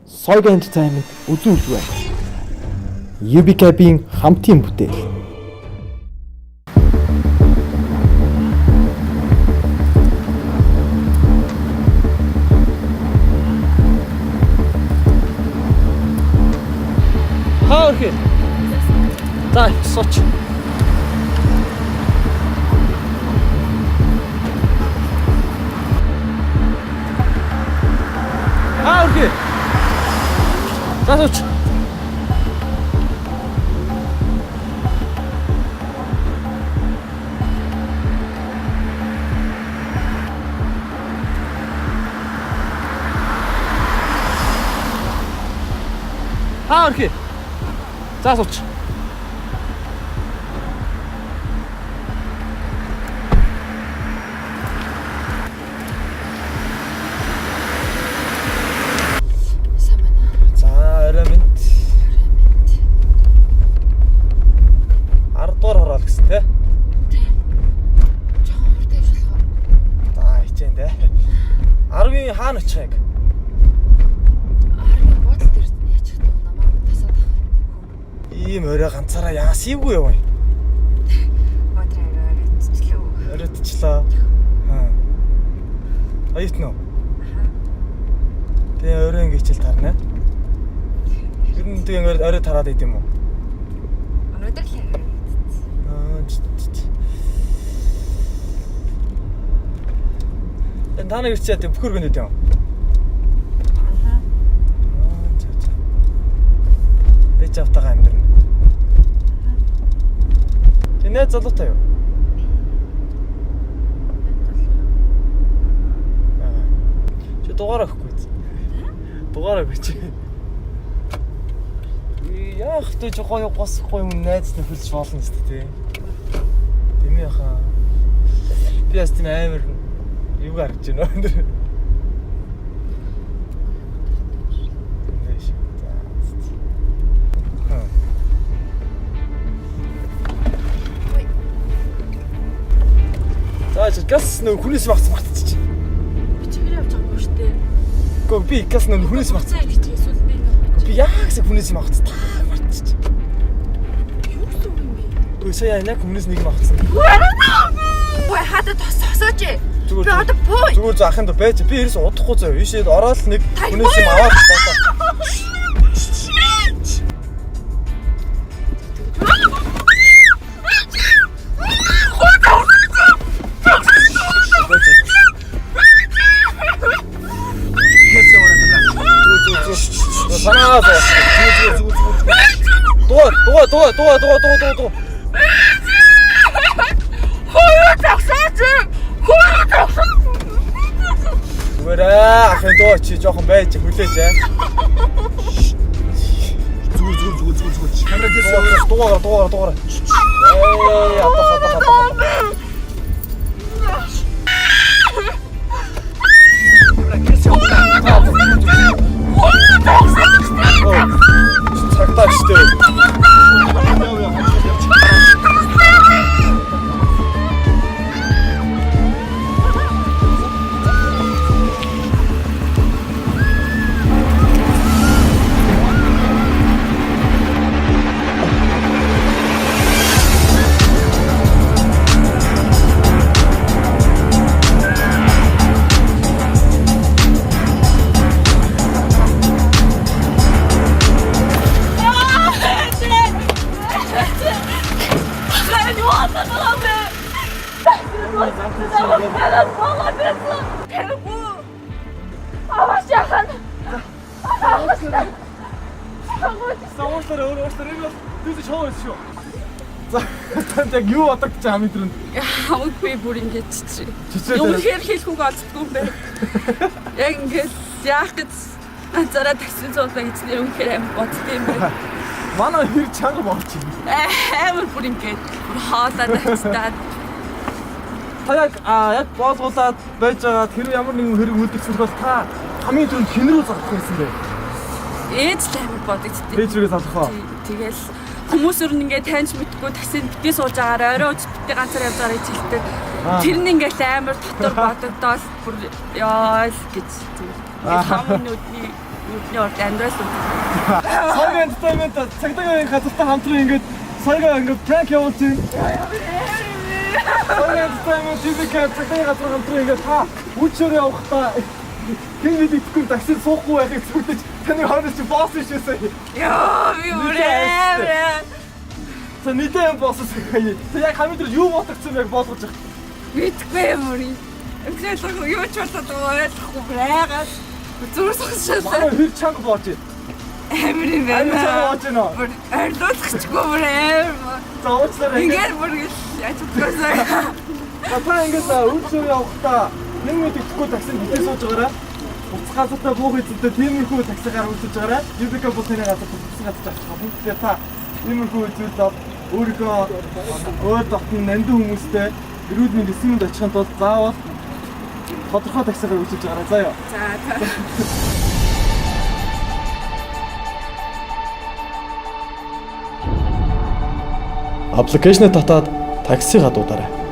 Soig Entertainment үзүүлж байна. UBKB-ийн хамтын бүтээл. Хааөрхи. За, сууч. Хааөрхи. За, сууч. Хааөрхи. За, сууч. Хаана очих яг? Аргийн бодол дээр яачих вэ? Намайг тасаад авах. Ийм орой ганцаараа яас ивгүй яваа. Оройдчлаа. Аят нөө. Тэгээ орой ингэ хичээл тарна. Ер нь тэгээ орой тараад байд юм уу? Өнөөдөр л яг. Та нар ирчээд бүхөр гэнэ үү? Ээж автагаа амьдрна. Тэнэ залуутай юу? Чи дугаараа өгөхгүй. Дугаараа өгч. Яах вэ жоо госхгүй юм найз нөхөлж болно шүү дээ. Дэмий хаа. Би яст тийм амар юу гарч байна өндөр. За газ нөө хүнээс багц магтчих. Би чигээр явж байгаа юм шүү дээ. Гэхдээ би газ нөө хүнээс багц. Би яагс хүнээс магтчих. Магтчих. Юу гэсэн юм бэ? Өө сая яг хүнээс нэг магтсан. Ой хадад тосоож. Би одоо боо. Зүгээр заахын доо байж. Би ерөөс удахгүй заяа. Ийшээд ороод нэг хүнээс юм аваад болоо. Санаасаа. Дуу. Хөөе таксаач. Зүгээр ахын доо чи жоохон байж хүлээж аа. Зүгээр. Камера гээс дугаар. Атах. Цагтаа штэ. Яг юу бодож байгаа мэдрэн. Үгүй бүр ингэж чи. Үнэхээр хэлэхгүй олддгүй юм байна. Яг ингэж яах гэж анзаараад такси зоолоо эцнэр үнэхээр амар бодсон юм байна. Манай хэр чанга болчих юм. Амар бүр ингэж хаалаад тацтаад. Та яг боолгуулаад байж байгаа тэр ямар нэгэн хэрэг үүдэгсэн бол та хамгийн түрүүнд хэн рүү залах байсан бэ? Ээж л амар бодогдтыг. Ээж рүүгээ залах уу? Тэгэл хүмүүс өөр нь ингээд таньж мэдгүй таксинд битээ сууж байгаараа орой үз битээ ганцаар явж байгаараа хэлдэг. Тэр нь ингээд амар дотор бодогдоод бүр яа л гэж. Хамгийн нүдний бидний урд амьдралсан. Сая entertainment цагдаагийн газартай хамтран ингээд саяга ингээд prank явуулчих. Сая entertainment TV-ийн цагдаагийн газар хамтран ингээд та үчирээ явахдаа хэн нэг итгэхгүй таксид суухгүй байхыг зүгтэж таны хооронд чи босс шээсэй. Яа, би үрээ. За нийтээ босс шээсэй. Тэг яг хамгийн түрүү юу бодогцсон яг болгож байгаа. Мэдгүй юм уу? Эхлээд юу ч болоод ойлгохгүй байгаад зүрх согсчихсан. Манай хэр чанга бооч. Амир юм байна. Амир чанга бооч нөө. Арилуулчихгүй бүрээ. За уучлаарай. Ингээд бүр яцчихсан. Та ингээд үчирээ явахдаа нэг мэд итгэхгүй таксид битээ сууж байгаараа. Уцх газартаа буух эзэнтэй тиймэрхүү таксигаар үлдэж байгаараа. Юбика бусны газар тусгай газар авчих. Бүгдээ та иймэрхүү зүйлд өөрийнхөө өөр дотн нандин хүмүүстэй эрүүл мэндийн системд очихын тулд заавал тодорхой таксигаар үлдэж байгаараа заа ёо. За. Аппликейшнээ татаад такси гадуудараа.